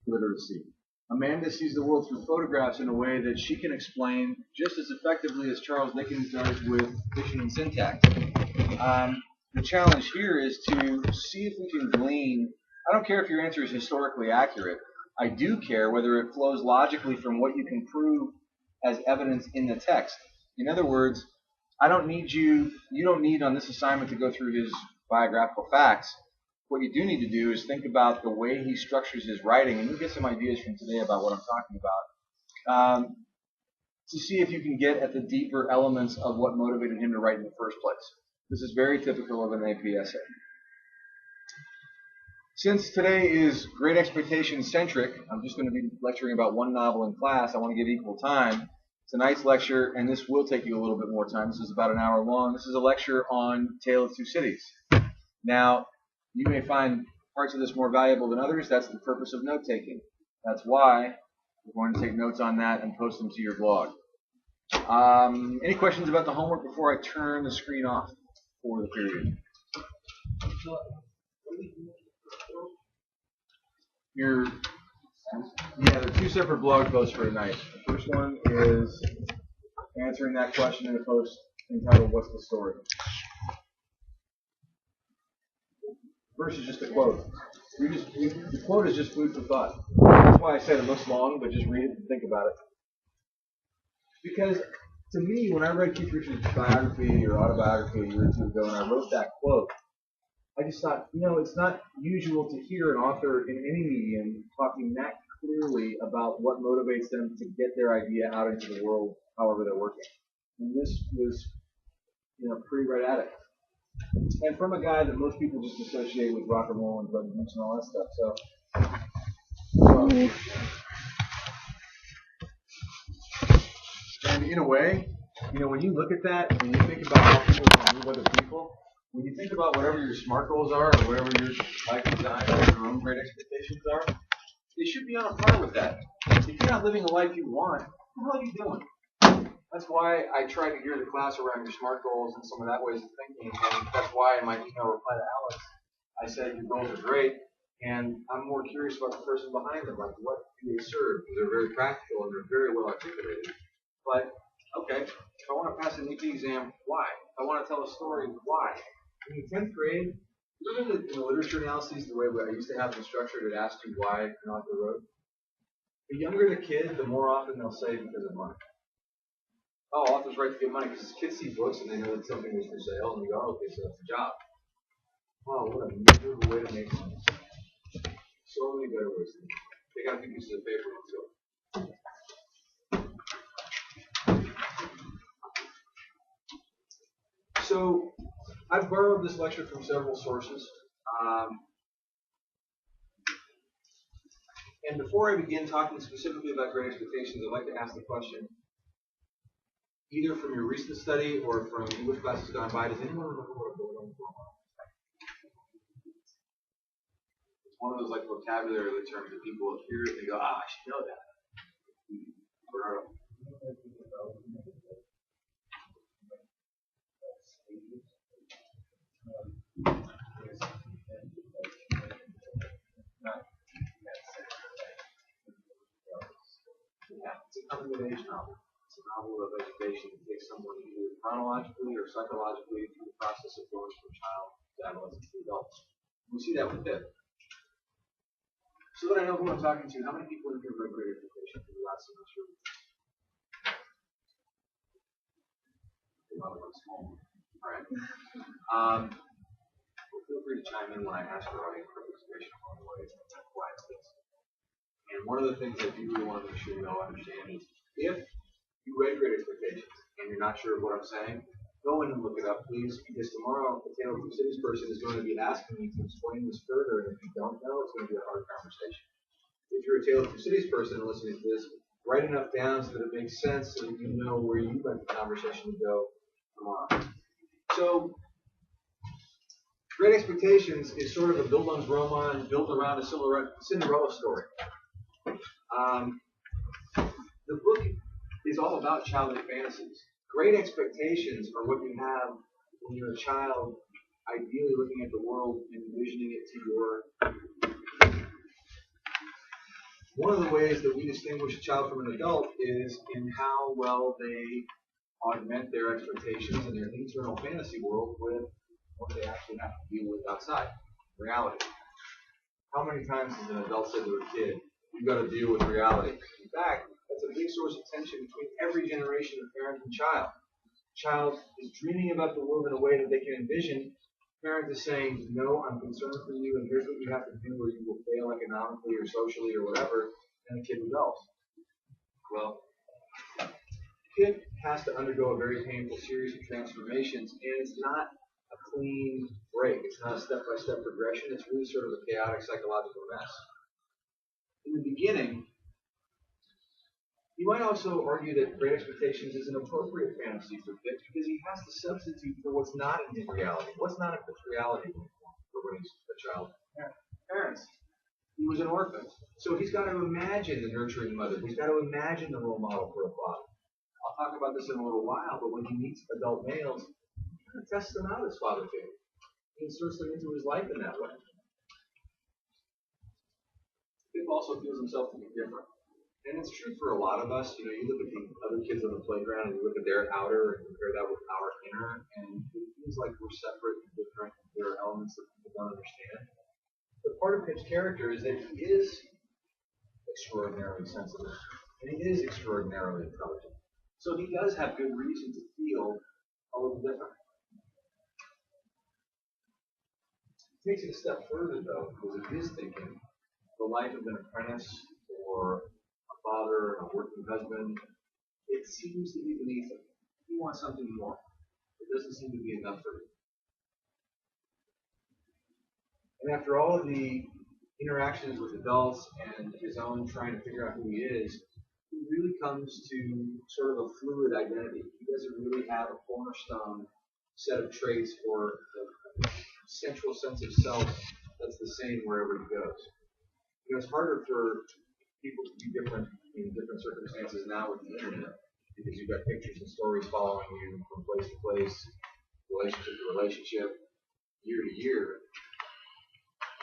literacy. Amanda sees the world through photographs in a way that she can explain just as effectively as Charles Dickens does with fiction and syntax. The challenge here is to see if we can glean. I don't care if your answer is historically accurate. I do care whether it flows logically from what you can prove as evidence in the text. In other words, you don't need on this assignment to go through his biographical facts. What you do need to do is think about the way he structures his writing, and you'll get some ideas from today about what I'm talking about, to see if you can get at the deeper elements of what motivated him to write in the first place. This is very typical of an AP essay. Since today is Great Expectations centric, I'm just going to be lecturing about one novel in class. I want to give equal time. Tonight's lecture, and this will take you a little bit more time. This is about an hour long. This is a lecture on Tale of Two Cities. Now, you may find parts of this more valuable than others. That's the purpose of note-taking. That's why we're going to take notes on that and post them to your blog. Any questions about the homework before I turn the screen off for the period? There are two separate blog posts for tonight. The first one is answering that question in a post entitled, "What's the Story?" First is just a quote. The quote is just food for thought. That's why I said it looks long, but just read it and think about it. Because to me, when I read Keith Richards' biography or autobiography a year or two ago, and I wrote that quote, I just thought, it's not usual to hear an author in any medium talking that clearly about what motivates them to get their idea out into the world, however they're working. And this was, pretty right at it. And from a guy that most people just associate with rock and roll and drug use and all that stuff. And in a way, when you look at that and you think about how people can move other people, when you think about whatever your SMART goals are or whatever your life design or your own great expectations are, they should be on a par with that. If you're not living the life you want, what the hell are you doing? That's why I try to gear the class around your SMART goals and some of that ways of thinking. And that's why in my email reply to Alex, I said your goals are great, and I'm more curious about the person behind them. Like, what do they serve? They're very practical and they're very well articulated. But, okay, if I want to pass an AP exam, why? If I want to tell a story, why? In the 10th grade, remember in the literature analyses, the way I used to have them structured, it asked you why an author wrote? The younger the kid, the more often they'll say because of money. Oh, authors write to get money because kids see books and they know that something is for sale, and they go, okay, so that's a job. Wow, what a miserable way to make money. So many better ways to make money. They got a few pieces of paper and so. So, I've borrowed this lecture from several sources. And before I begin talking specifically about Great Expectations, I'd like to ask the question, either from your recent study or from English classes gone by, does anyone remember what a bulldozer is? It's one of those like vocabulary terms that people hear and they go, I should know that. It's a coming-of-age novel. It's a novel of education that takes someone either chronologically or psychologically through the process of going from child to adolescent to adult. We see that with Pip. So that I know who I'm talking to, how many people in here read Great Expectations for the last semester? All right. Well, feel free to chime in when I ask for audience participation along the way. That's why it's this. And one of the things I do really want to make sure you all understand is if you read Great Expectations and you're not sure of what I'm saying, go in and look it up, please, because tomorrow the Tale of Two Cities person is going to be asking you to explain this further, and if you don't know, it's going to be a hard conversation. If you're a Tale of Two Cities person listening to this, write enough down so that it makes sense so that you know where you'd like the conversation to go tomorrow. So, Great Expectations is sort of a Bildungsroman built around a Cinderella story. The book is all about childhood fantasies. Great expectations are what you have when you're a child, ideally looking at the world and envisioning it to your One of the ways that we distinguish a child from an adult is in how well they augment their expectations and their internal fantasy world with what they actually have to deal with outside, reality. How many times has an adult said to a kid, you've got to deal with reality? In fact, that's a big source of tension between every generation of parent and child. Child is dreaming about the world in a way that they can envision. Parent is saying, no, I'm concerned for you, and here's what you have to do, or you will fail economically or socially or whatever, and the kid rebels. Well, the kid has to undergo a very painful series of transformations, and it's not a clean break. It's not a step-by-step progression. It's really sort of a chaotic psychological mess. In the beginning, you might also argue that Great Expectations is an appropriate fantasy for Pip because he has to substitute for what's not in his reality. What's not in Pip's reality for when he's a child? Parents. He was an orphan. So he's got to imagine the nurturing mother. He's got to imagine the role model for a father. I'll talk about this in a little while, but when he meets adult males, he kind of tests them out as father figure. He inserts them into his life in that way. Pip also feels himself to be different. And it's true for a lot of us. You know, you look at the other kids on the playground and you look at their outer and compare that with our inner, and it feels like we're separate and different. There are elements that people don't understand. But part of Pip's character is that he is extraordinarily sensitive, and he is extraordinarily intelligent. So he does have good reason to feel a little different. He takes it a step further, though, because of his thinking, the life of an apprentice or father, a working husband, it seems to be beneath him. He wants something more. It doesn't seem to be enough for him. And after all of the interactions with adults and his own trying to figure out who he is, he really comes to sort of a fluid identity. He doesn't really have a cornerstone set of traits or a central sense of self that's the same wherever he goes. You know, it's harder for people to be different in different circumstances now with the internet because you've got pictures and stories following you from place to place, relationship to relationship, year to year.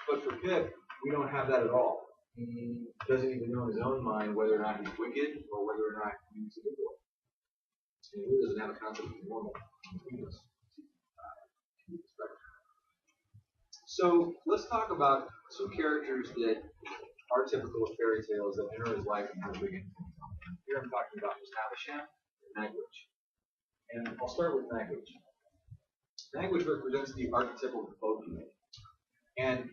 But for Pip, we don't have that at all. He doesn't even know in his own mind whether or not he's wicked or whether or not he's a good boy. He really doesn't have a concept of normal between us. So let's talk about some characters that are typical of fairy tales that enter his life and have a big influence on him. Here I'm talking about Havisham and Magwitch. And I'll start with Magwitch. Magwitch represents the archetypal bogeyman. And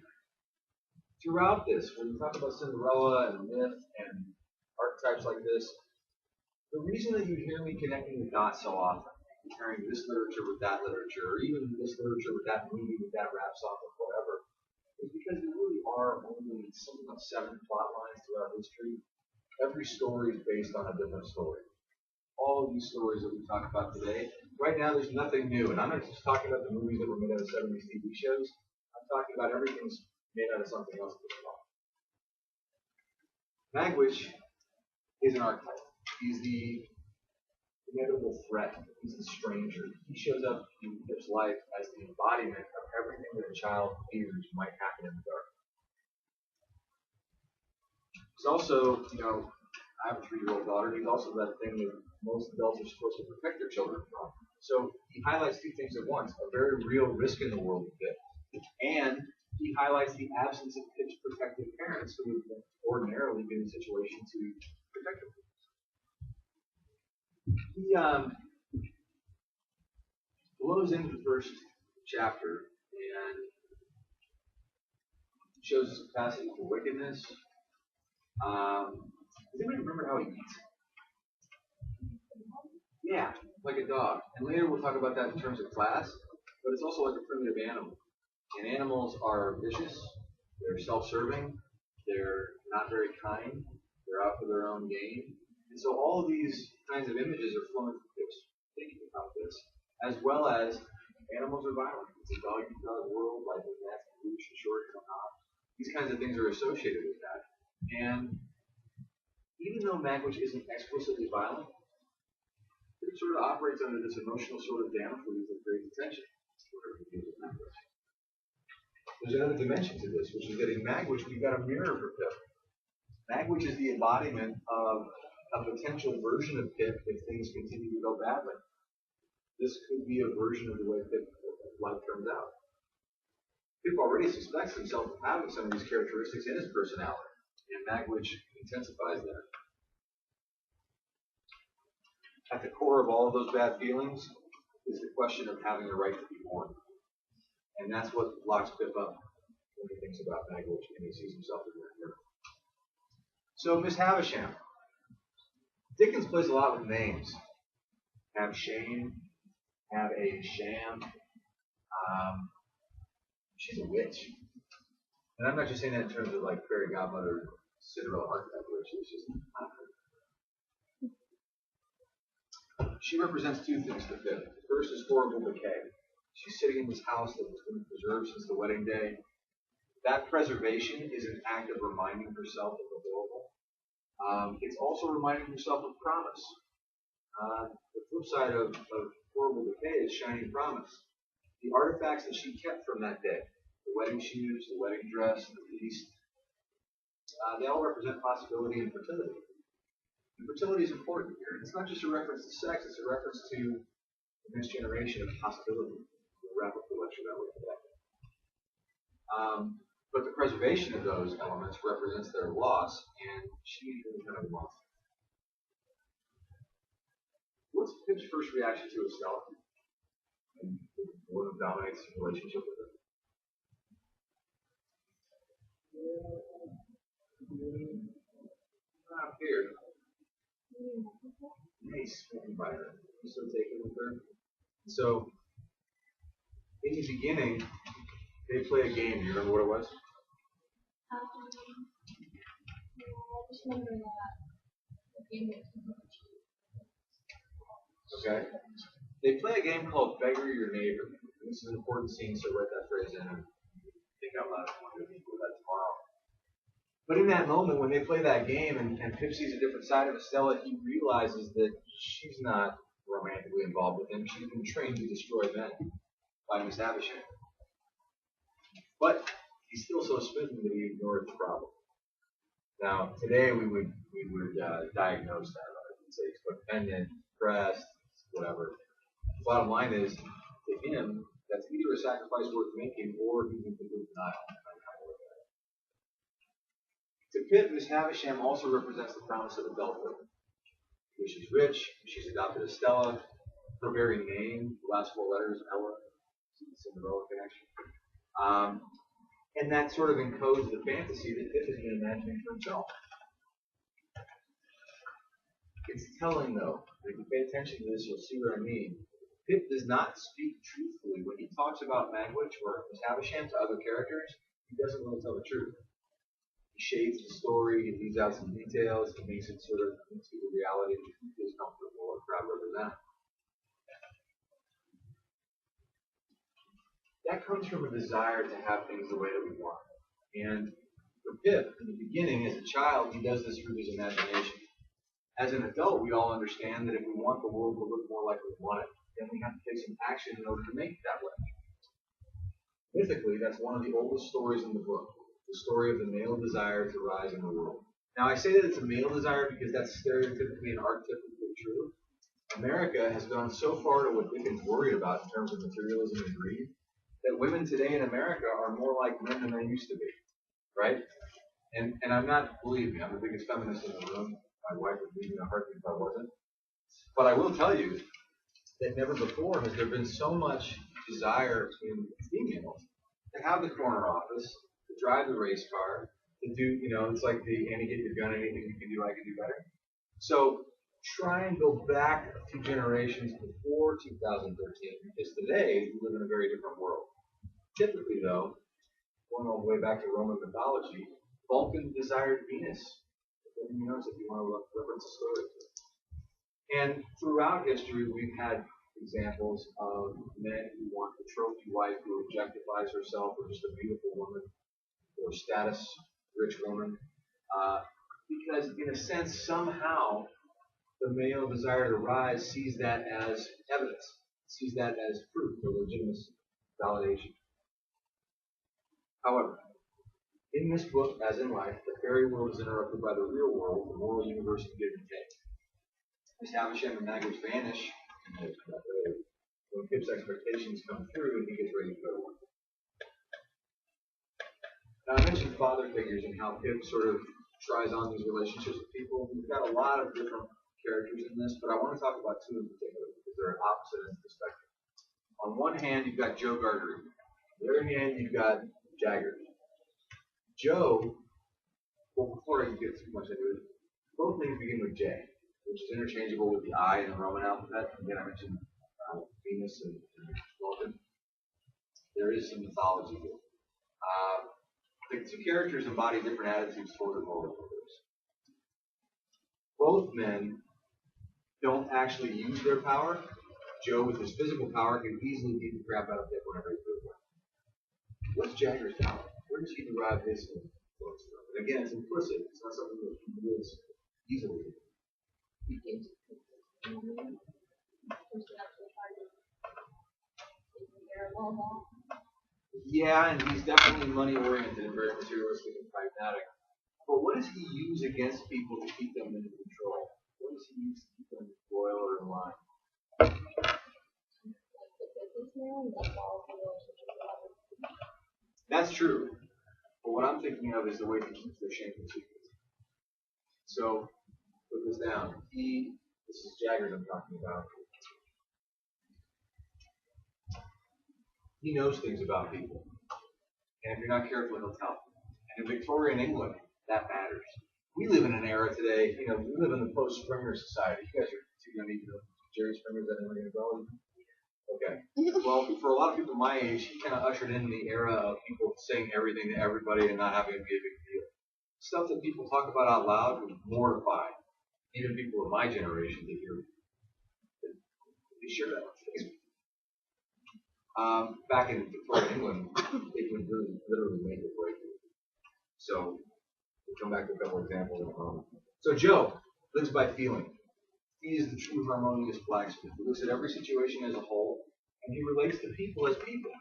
throughout this, when you talk about Cinderella and myth and archetypes like this, the reason that you hear me connecting the dots so often, comparing this literature with that literature, or even this literature with that movie, with that rap song, or whatever, is because there really are only something like 7 plot lines throughout history. Every story is based on a different story. All of these stories that we talk about today, right now there's nothing new. And I'm not just talking about the movies that were made out of 70s TV shows. I'm talking about everything's made out of something else as well. Magwitch is an archetype. He's the inevitable threat. He's the stranger. He shows up in Pip's life as the embodiment of everything that a child fears might happen in the dark. He's also, I have a 3-year-old daughter. He's also that thing that most adults are supposed to protect their children from. So he highlights 2 things at once: a very real risk in the world of Pip, and he highlights the absence of Pip's protective parents who would ordinarily be in a situation to protect him. He blows into the first chapter and shows his capacity for wickedness. Does anybody remember how he eats? Yeah, like a dog. And later we'll talk about that in terms of class, but it's also like a primitive animal. And animals are vicious, they're self-serving, they're not very kind, they're out for their own gain. And so all of these kinds of images are flowing from Pip's thinking about this, as well as animals are violent. It's a dog-eat-dog world, like with that, loose and short and hot. These kinds of things are associated with that. And even though Magwitch isn't explicitly violent, it sort of operates under this emotional sort of Damocles that creates attention. There's another dimension to this, which is that in Magwitch we've got a mirror for Pip. Language is the embodiment of a potential version of Pip if things continue to go badly. This could be a version of the way Pip's life turns out. Pip already suspects himself of having some of these characteristics in his personality, and Magwitch intensifies that. At the core of all of those bad feelings is the question of having the right to be born. And that's what locks Pip up when he thinks about Magwitch and he sees himself in that mirror. So, Miss Havisham. Dickens plays a lot with names. Have shame, have a sham. She's a witch. And I'm not just saying that in terms of like fairy godmother, Cinderella archetype witch. It's just not her. She represents two things to Pip. The first is horrible decay. She's sitting in this house that has been preserved since the wedding day. That preservation is an act of reminding herself of the horrible. It's also reminding herself of promise. The flip side of horrible decay is shining promise. The artifacts that she kept from that day, the wedding shoes, the wedding dress, the feast, they all represent possibility and fertility. And fertility is important here. It's not just a reference to sex, it's a reference to the next generation of possibility. We'll wrap up the lecture that way today. But the preservation of those elements represents their loss, and she really kind of lost it. What's Pip's first reaction to Estella? And the one who dominates his relationship with her? Not here. Nice spoken by her. He's so taken with her. So, in the beginning, they play a game. Do you remember what it was? I just remember that the game was Okay. They play a game called Beggar Your Neighbor. This is an important scene, so write that phrase in and think out loud if you want to do that tomorrow. But in that moment, when they play that game and Pip sees a different side of Estella, he realizes that she's not romantically involved with him. She's been trained to destroy men by Miss Havisham. But he's still so smitten that he ignores the problem. Now, today we would diagnose that. Right? We'd say he's codependent, depressed, whatever. The bottom line is, to him, that's either a sacrifice worth making or he's in complete denial. To Pip, Miss Havisham also represents the promise of adulthood. Because she's rich, she's adopted Estella, her very name, the last four letters, Ella, the Cinderella connection. And that sort of encodes the fantasy that Pip has been imagining for himself. It's telling, though, if you pay attention to this, you'll see what I mean. Pip does not speak truthfully. When he talks about Magwitch or Miss Havisham to other characters, he doesn't really tell the truth. He shades the story, he leaves out some details, he makes it sort of into the reality that he feels comfortable or proud to represent. That comes from a desire to have things the way that we want. And for Pip, in the beginning, as a child, he does this through his imagination. As an adult, we all understand that if we want the world to look more like we want it, then we have to take some action in order to make it that way. Mythically, that's one of the oldest stories in the book, the story of the male desire to rise in the world. Now, I say that it's a male desire because that's stereotypically and archetypically true. America has gone so far to what Dickens worried about in terms of materialism and greed that women today in America are more like men than they used to be, right? And I'm not, believe me, I'm the biggest feminist in the room. My wife would leave me in a heartbeat if I wasn't. But I will tell you that never before has there been so much desire in females to have the corner office, to drive the race car, to do, it's like the Annie, get your gun, anything you can do, I can do better. So try and go back a few generations before 2013, because today we live in a very different world. Typically, though, going all the way back to Roman mythology, Vulcan desired Venus. If you knows, if you want to reference a story. And throughout history, we've had examples of men who want the trophy wife who objectifies herself, or just a beautiful woman, or status-rich woman, because in a sense, somehow, the male desire to rise sees that as evidence, sees that as proof or legitimate validation. However, In this book, as in life, the fairy world is interrupted by the real world, the moral universe of give and take. As Havisham and Maggers vanish, when Pip's expectations come through and he gets ready to go to work. Now, I mentioned father figures and how Pip sort of tries on these relationships with people. We've got a lot of different characters in this, but I want to talk about two in particular because they're opposite ends of the spectrum. On one hand, you've got Joe Gargery. On the other hand, you've got Jagger. Joe, well, before I get too much into it, both names begin with J, which is interchangeable with the I in the Roman alphabet. Again, I mentioned Venus and Vulcan. There is some mythology here. The two characters embody different attitudes toward the moral universe. Both men don't actually use their power. Joe, with his physical power, can easily beat the crap out of Pip whenever he feels like it. What's Jagger's power? Where does he derive his influence from? And again, it's implicit. It's not something that he lives easily. Yeah, and he's definitely money-oriented and very materialistic and pragmatic. But what does he use against people to keep them in control? What does he use to keep them loyal or in line? That's true. But what I'm thinking of is the way he keeps their shame and secrets. So, put this down. This is Jagger I'm talking about. He knows things about people. And if you're not careful, he'll tell. And in Victorian England, that matters. We live in an era today, we live in the post-Springer society. You guys are too young to know Jerry Springer's that never going to go. Okay. Well, for a lot of people my age, he kind of ushered in the era of people saying everything to everybody and not having it be a big deal. Stuff that people talk about out loud would mortify even people of my generation to hear. Be sure that on Facebook. Back in Victorian England, it would literally make or break you. So, we'll come back to a couple examples in a moment. So, Joe lives by feeling. He is the true harmonious blacksmith. He looks at every situation as a whole, and he relates to people as people.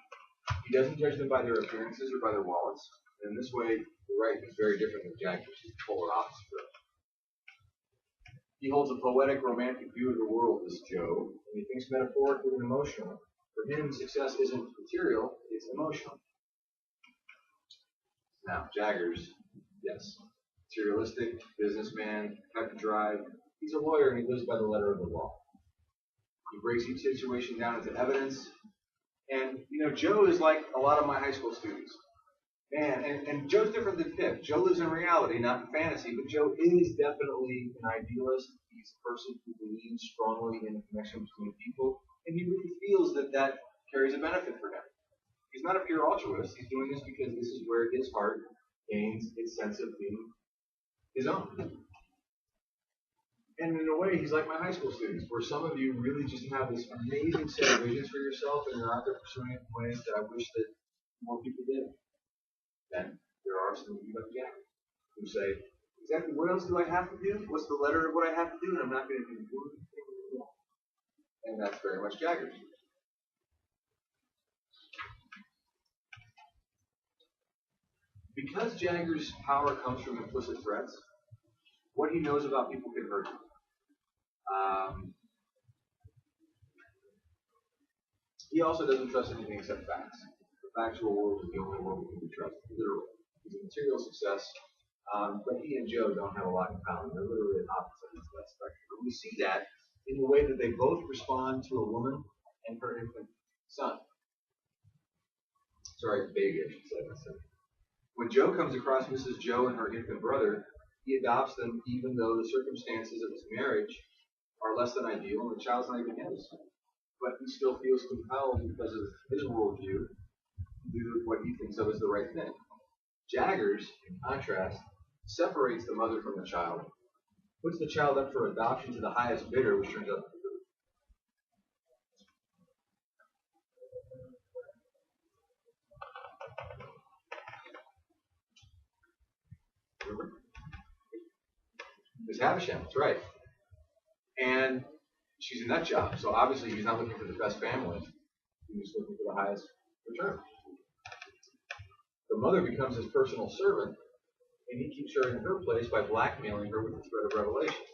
He doesn't judge them by their appearances or by their wallets. And in this way, you're right, he's very different than Jack, which is the polar opposite. He holds a poetic, romantic view of the world, this Joe, and he thinks metaphorically and emotionally. For him, success isn't material, it's emotional. Now, Jagger's, yes, materialistic, businessman, cut and drive. He's a lawyer and he lives by the letter of the law. He breaks each situation down into evidence. And, Joe is like a lot of my high school students. Man, and Joe's different than Pip. Joe lives in reality, not in fantasy, but Joe is definitely an idealist. He's a person who believes strongly in the connection between people, and he really feels that carries a benefit for him. He's not a pure altruist. He's doing this because this is where his heart gains its sense of being his own. And in a way, he's like my high school students, where some of you really just have this amazing set of visions for yourself, and you're out there pursuing it in ways that I wish that more people did. Then there are some of you like Jack who say, exactly what else do I have to do? What's the letter of what I have to do? And I'm not going to do one thing at all. And that's very much Jagger's. Because Jagger's power comes from implicit threats, what he knows about people can hurt him. He also doesn't trust anything except facts. The factual world is the only world that can be trusted, literally. He's a material success, but he and Joe don't have a lot in common. They're literally opposite ends of that spectrum. And we see that in the way that they both respond to a woman and her infant son. Sorry, baby, I should say. When Joe comes across Mrs. Joe and her infant brother, he adopts them even though the circumstances of his marriage are less than ideal and the child's not even his. But he still feels compelled because of his worldview to do what he thinks of as the right thing. Jagger's, in contrast, separates the mother from the child, puts the child up for adoption to the highest bidder, which turns out to be Miss Havisham, that's right. And she's a nut job, so obviously he's not looking for the best family. He's looking for the highest return. The mother becomes his personal servant, and he keeps her in her place by blackmailing her with the threat of revelation.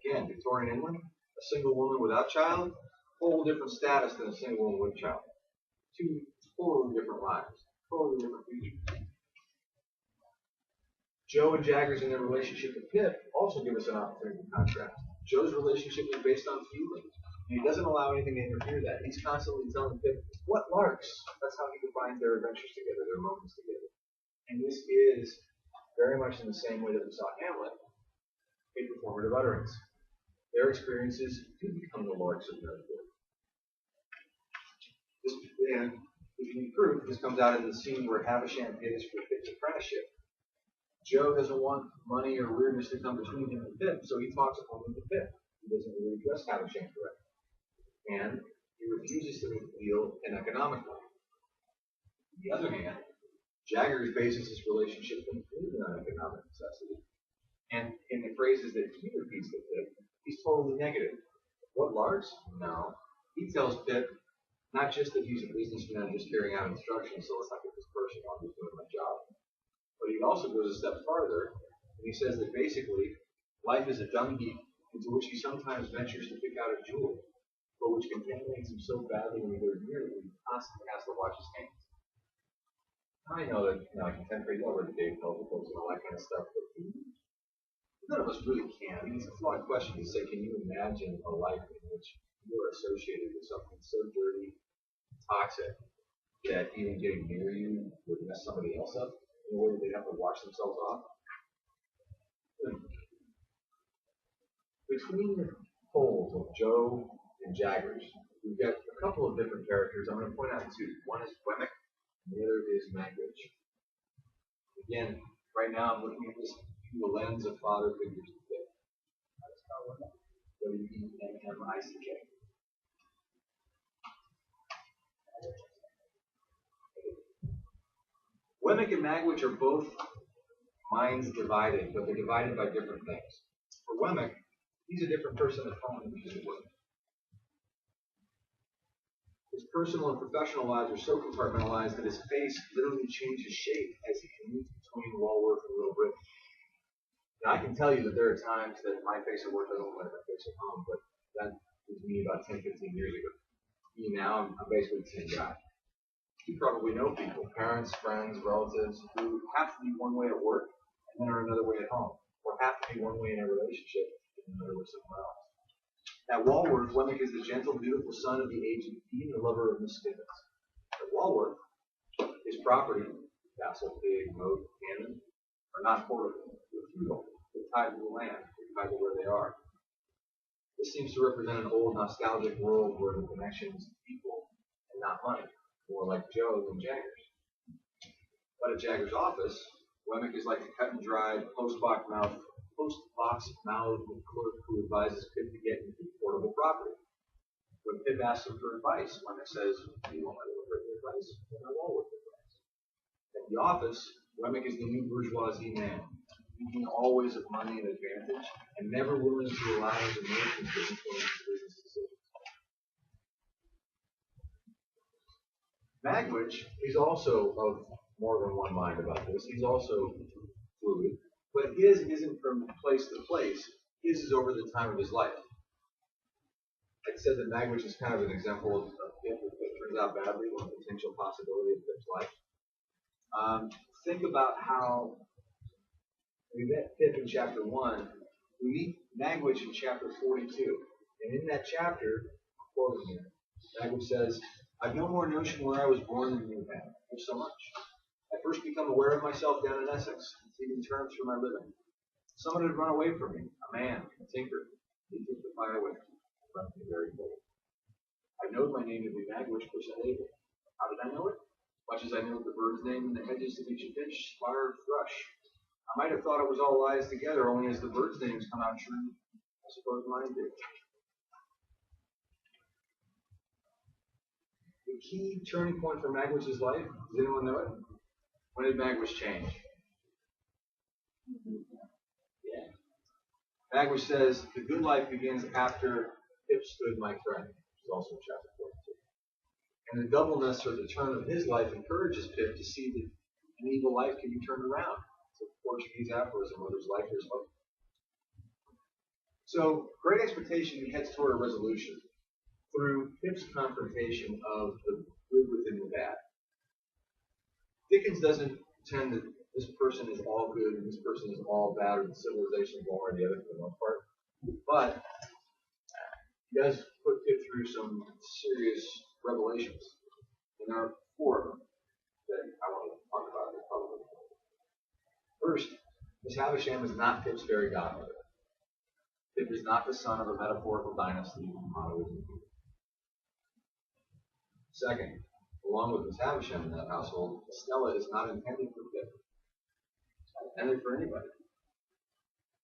Again, Victorian England, a single woman without child, whole different status than a single woman with child. Two totally different lives, totally different futures. Joe and Jaggers in their relationship with Pip also give us an opportunity to contrast. Joe's relationship is based on feeling, and he doesn't allow anything to interfere with that. He's constantly telling Pip, what larks? That's how he defines their adventures together, their moments together. And this is very much in the same way that we saw Hamlet, a performative utterance. Their experiences do become the larks of their book. And if you need proof, this comes out in the scene where Havisham pays for Pip's apprenticeship. Joe doesn't want money or weirdness to come between him and Pip, so he talks only to Pip. He doesn't really address Havisham correctly. And he refuses to make the deal an economic one. On the other hand, Jaggers bases his relationship completely on economic necessity. And in the phrases that he repeats to Pip, he's totally negative. What larks? No. He tells Pip not just that he's a businessman just carrying out instructions, so let's not get this personal, I'm just doing my job. But he also goes a step farther, and he says that basically, life is a dung heap into which he sometimes ventures to pick out a jewel, but which contaminates him so badly when he goes near it that he constantly has to wash his hands. I know that, like contemporary love or the Dave Pelton books and all that kind of stuff, but none of us really can. I mean, it's a flawed question to say, can you imagine a life in which you're associated with something so dirty, toxic, that even getting near you would mess somebody else up in a way that they'd have to wash themselves off? Between the poles of Joe and Jaggers, we've got a couple of different characters. I'm going to point out two. One is Wemmick, and the other is Magwitch. Again, right now I'm looking at this through the lens of father figures of Pip. W-E-M-M-I-C-K. Wemmick and Magwitch are both minds divided, but they're divided by different things. For Wemmick, he's a different person at home than he is at work. His personal and professional lives are so compartmentalized that his face literally changes shape as he commutes between Walworth and Little Britain. Now, I can tell you that there are times that my face at work doesn't look like my face at home, but that was me about 10, 15 years ago. Me now, I'm basically the same guy. You probably know people, parents, friends, relatives, who have to be one way at work and then are another way at home, or have to be one way in a relationship and another way somewhere else. At Walworth, Wemmick is the gentle, beautiful son of the aged P and the lover of Miss Stibbons. At Walworth, his property, castle, pig, moat, cannon, are not portable. They're feudal. They're tied to the land. They're tied to where they are. This seems to represent an old, nostalgic world where the connection is to people and not money. More like Joe than Jaggers. But at Jaggers' office, Wemmick is like a cut and dried, post-box mouthed clerk who advises Pip to get into portable property. When Pip asks him for advice, Wemmick says, "Do you want my little advice or my Walworth advice?" At the office, Wemmick is the new bourgeoisie man, thinking always of money and advantage, and never willing to allow his emotions to influence his business decisions. Magwitch is also of more than one mind about this. He's also fluid, but his isn't from place to place. His is over the time of his life. I said that Magwitch is kind of an example of Pip if it turns out badly, one potential possibility of Pip's life. Think about how we met Pip in chapter 1. We meet Magwitch in chapter 42. And in that chapter, I'm quoting here, Magwitch says, "I've no more notion where I was born than you have. There's so much. I first become aware of myself down in Essex, receiving terms for my living. Someone had run away from me, a man, a tinker. He took the fire with him, left me very cold. I knowed my name to be Magwitch Percent. How did I know it? Much as I know the bird's name in the hedges of each finch, sparrow, thrush. I might have thought it was all lies together, only as the birds' names come out true, I suppose mine did." The key turning point for Magwitch's life, does anyone know it? When did Magwitch change? Yeah. Magwitch says, "The good life begins after Pip stood my friend," which is also chapter 42. And the doubleness or the turn of his life encourages Pip to see that An evil life can be turned around. It's a Portuguese aphorism where there's life, there's hope. So, great expectation heads toward a resolution through Pip's confrontation of the good within the bad. Dickens doesn't pretend that this person is all good and this person is all bad, or the civilization is one or the other for the most part. But he does put Pip through some serious revelations. And there are four of them that I want to talk about in public. First, Miss Havisham is not Pip's fairy godmother. Pip is not the son of a metaphorical dynasty from monoism. Second, along with Miss Havisham in that household, Stella is not intended for Pip. It's not intended for anybody.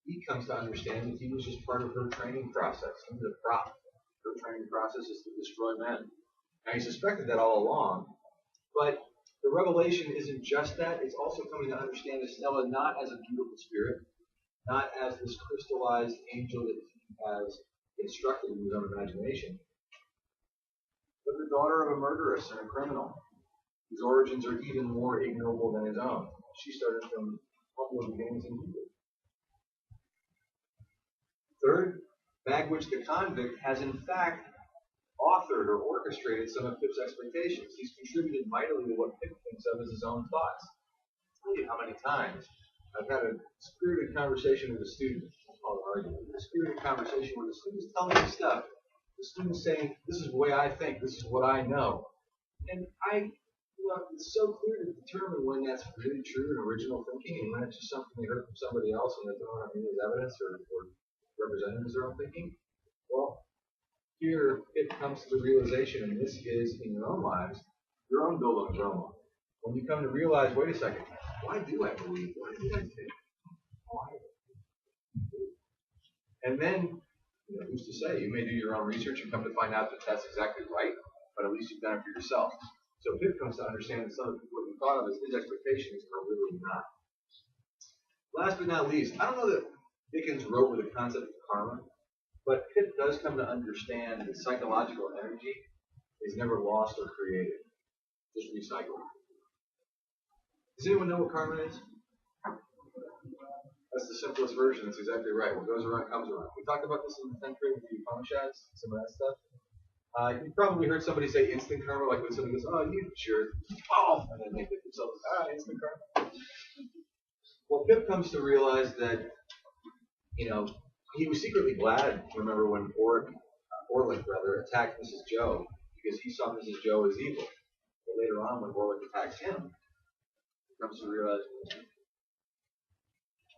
He comes to understand that he was just part of her training process. He's a prop. Her training process is to destroy men. Now, he suspected that all along, but the revelation isn't just that. It's also coming to understand Stella not as a beautiful spirit, not as this crystallized angel that he has constructed in his own imagination, but the daughter of a murderess and a criminal, whose origins are even more ignoble than his own. She started from humble beginnings in Egypt. Third, Magwitch the convict has in fact authored or orchestrated some of Pip's expectations. He's contributed mightily to what Pip thinks of as his own thoughts. I'll tell you how many times I've had a spirited conversation with a student. I'll call it an argument. A spirited conversation where the student's telling me stuff. The student's saying, this is the way I think, this is what I know. And it's so clear to determine when that's really true and original thinking and when it's just something they heard from somebody else and they don't have any evidence or representing their own thinking. Well, here it comes to the realization, and this is in your own lives, your own building your own life. When you come to realize, wait a second, why do I believe? Why do I think? Why? And then, who's to say? You may do your own research and come to find out that that's exactly right, but at least you've done it for yourself. So Pip comes to understand that some of what he thought of as his expectations are really not. Last but not least, I don't know that Dickens wrote with the concept of karma, but Pip does come to understand that psychological energy is never lost or created, just recycled. Does anyone know what karma is? That's the simplest version. That's exactly right. What goes around comes around. We talked about this in the 10th grade with the Upanishads, some of that stuff. You probably heard somebody say instant karma, like when somebody goes, oh, you jerk. Oh, and then they think themselves, instant karma. Well, Pip comes to realize that, he was secretly glad, remember, when Orlick attacked Mrs. Joe, because he saw Mrs. Joe as evil. But later on, when Orlick attacks him, he comes to realize,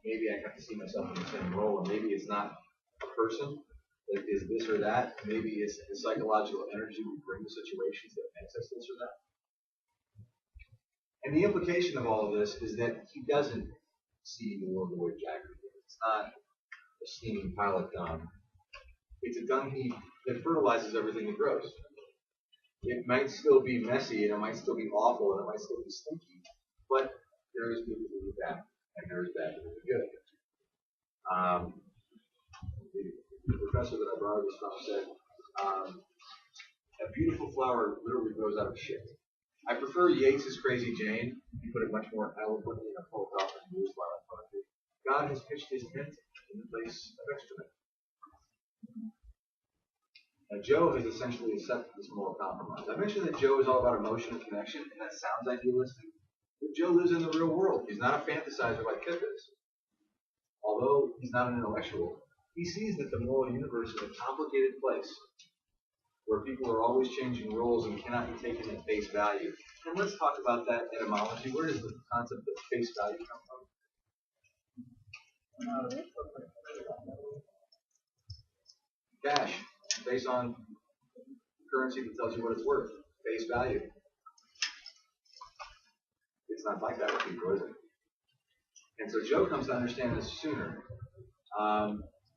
maybe I have to see myself in the same role, or maybe it's not a person that is this or that. Maybe it's the psychological energy we bring to situations that makes us this or that. And the implication of all of this is that he doesn't see the world the way Jagger did. It's not a steaming pile of dung. It's a dung heap that fertilizes everything that grows. It might still be messy, and it might still be awful, and it might still be stinky, but there is good to be bad, and there is bad to be good. The professor that I borrowed this from said, a beautiful flower literally grows out of shit. I prefer Yeats's Crazy Jane. He put it much more eloquently in a full drop and blues violent poetry. God has pitched his tent in the place of excrement. Now, Joe has essentially accepted this moral compromise. I mentioned that Joe is all about emotion and connection, and that sounds idealistic. But Joe lives in the real world. He's not a fantasizer like Pip is. Although he's not an intellectual, he sees that the moral universe is a complicated place where people are always changing rules and cannot be taken at face value. And let's talk about that etymology. Where does the concept of face value come from? Cash, based on currency that tells you what it's worth. Face value. It's not like that with people, is it? And so Joe comes to understand this sooner.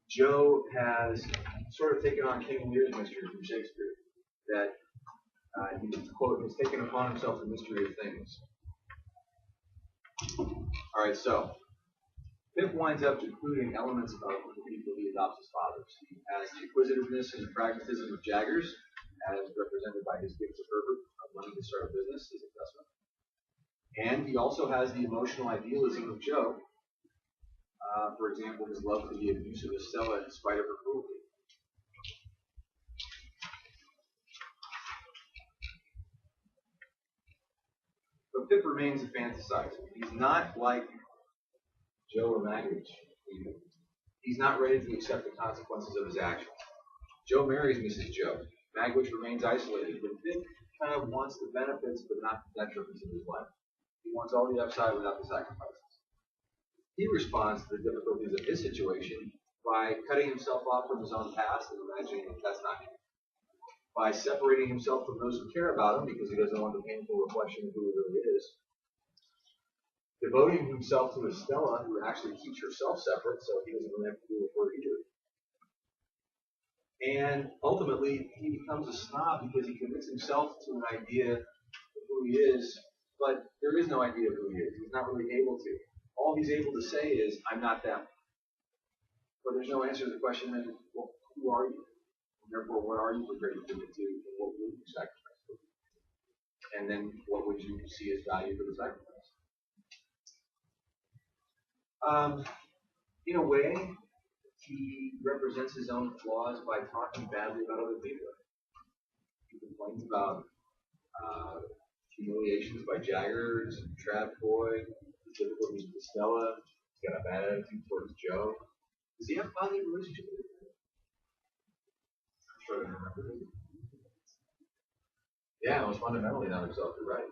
Joe has sort of taken on King Lear's mystery from Shakespeare, that he quote has taken upon himself the mystery of things. All right, so Pip winds up including elements of the people he adopts as fathers. He has the acquisitiveness and the pragmatism of Jaggers, as represented by his gift to Herbert of wanting to start a business, his investment. And he also has the emotional idealism of Joe. For example, his love for the abusive Estella in spite of her cruelty. But Pip remains a fantasizer. He's not like Joe or Magwitch. He's not ready to accept the consequences of his actions. Joe marries Mrs. Joe. Magwitch remains isolated, but Pip kind of wants the benefits but not the detriments of his life. He wants all the upside without the sacrifices. He responds to the difficulties of his situation by cutting himself off from his own past and imagining that that's not him. By separating himself from those who care about him because he doesn't want the painful reflection of who he really is. Devoting himself to Estella, who actually keeps herself separate, so he doesn't really have to deal with her either. And ultimately, he becomes a snob because he commits himself to an idea of who he is, but there is no idea of who he is. He's not really able to. All he's able to say is, I'm not them. But there's no answer to the question, then, well, who are you? And therefore, what are you prepared to commit to, and what would you sacrifice for? And then, what would you see as value for the sacrifice? In a way, he represents his own flaws by talking badly about other people. He complains about humiliations by Jaggers, Trap Boy, the difficulties with Stella. He's got a bad attitude towards Joe. Does he have a positive relationship with him? I'm sure I don't remember. Yeah, it was fundamentally not himself, you're right.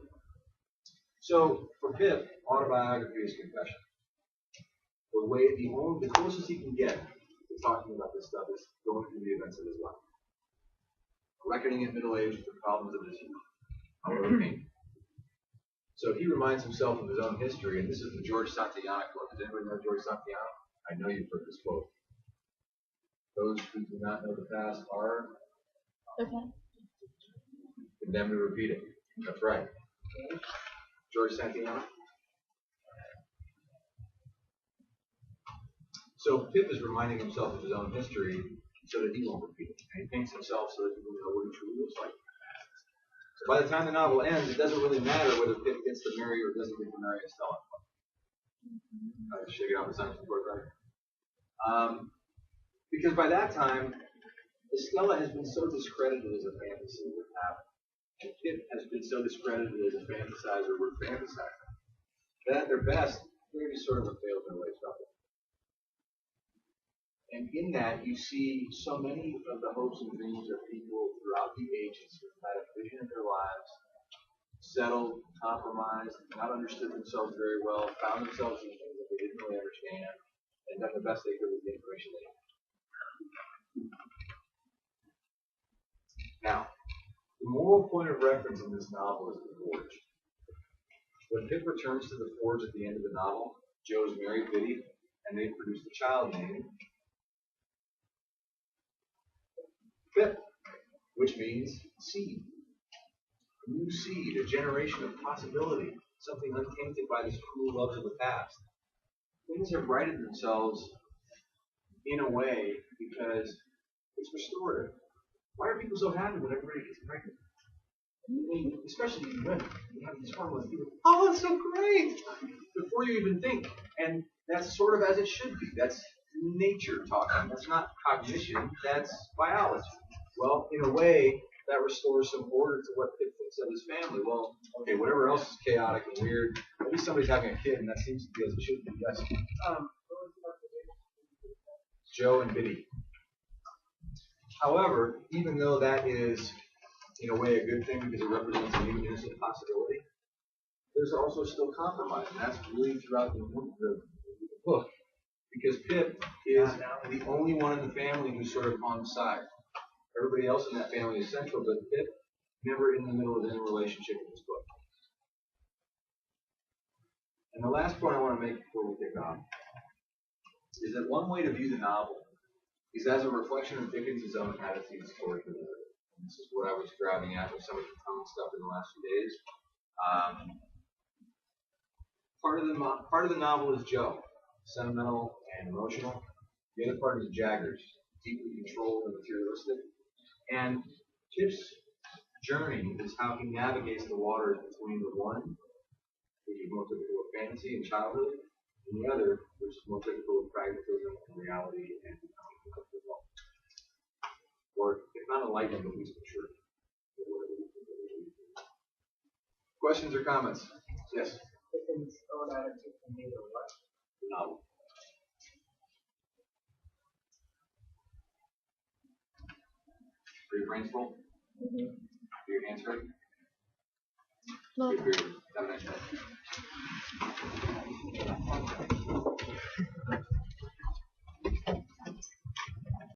So, for Pip, autobiography is confession. The closest he can get to talking about this stuff is going through the events of his life. Reckoning at middle age with the problems of his youth. However painful. So he reminds himself of his own history, and this is the George Santayana quote. Does anybody know George Santayana? I know you've heard this quote. Those who do not know the past are condemned to repeat it. That's right. George Santayana. So Pip is reminding himself of his own history so that he won't repeat it. And he paints himself so that he will know what he truly looks like. So by the time the novel ends, it doesn't really matter whether Pip gets to marry or doesn't get to marry Estella. I shake it off the science report, right? Because by that time, Estella has been so discredited as a fantasy with Havoc, and Pip has been so discredited as a fantasizer with fantasizing, that at their best, they're just sort of a failed middle-aged couple. And in that, you see so many of the hopes and dreams of people throughout the ages who had a vision of their lives, settled, compromised, not understood themselves very well, found themselves in things that they didn't really understand, and done the best they could with the information they had. Now, the moral point of reference in this novel is the forge. When Pip returns to the forge at the end of the novel, Joe's married Biddy, and they've produced a child named Pip, which means seed. A new seed, a generation of possibility, something untainted by these cruel loves of the past. Things have righted themselves in a way because it's restorative. Why are people so happy when everybody gets pregnant? I mean, especially these women. You have these hormones. People, oh, it's so great! Before you even think. And that's sort of as it should be. That's nature talking. That's not cognition. That's biology. Well, in a way, that restores some order to what Pip thinks of his family. Well, okay, whatever else is chaotic and weird, at least somebody's having a kid, and that seems to be as it should be. Yes. Joe and Biddy. However, even though that is, in a way, a good thing because it represents a new innocent possibility, there's also still compromise, and that's really throughout the book. Because Pip is the only one in the family who's sort of on the side. Everybody else in that family is central, but Pip never in the middle of any relationship in this book. And the last point I want to make before we kick off is that one way to view the novel is as a reflection of Dickens' own attitudes toward the narrative. And this is what I was driving at with some of the common stuff in the last few days. Part of the novel is Joe, sentimental and emotional. The other part is Jaggers, deeply controlled and materialistic. And Pip's journey is how he navigates the waters between the one which is more typical of fantasy and childhood, and the other, which is more typical of pragmatism and reality and result. Or if not enlightenment, at least mature. Questions or comments? Yes. Dickens' own attitude from neither what? No. Are your brains full? Mm-hmm. Are your hands hurt? No. Good period. Have a nice day.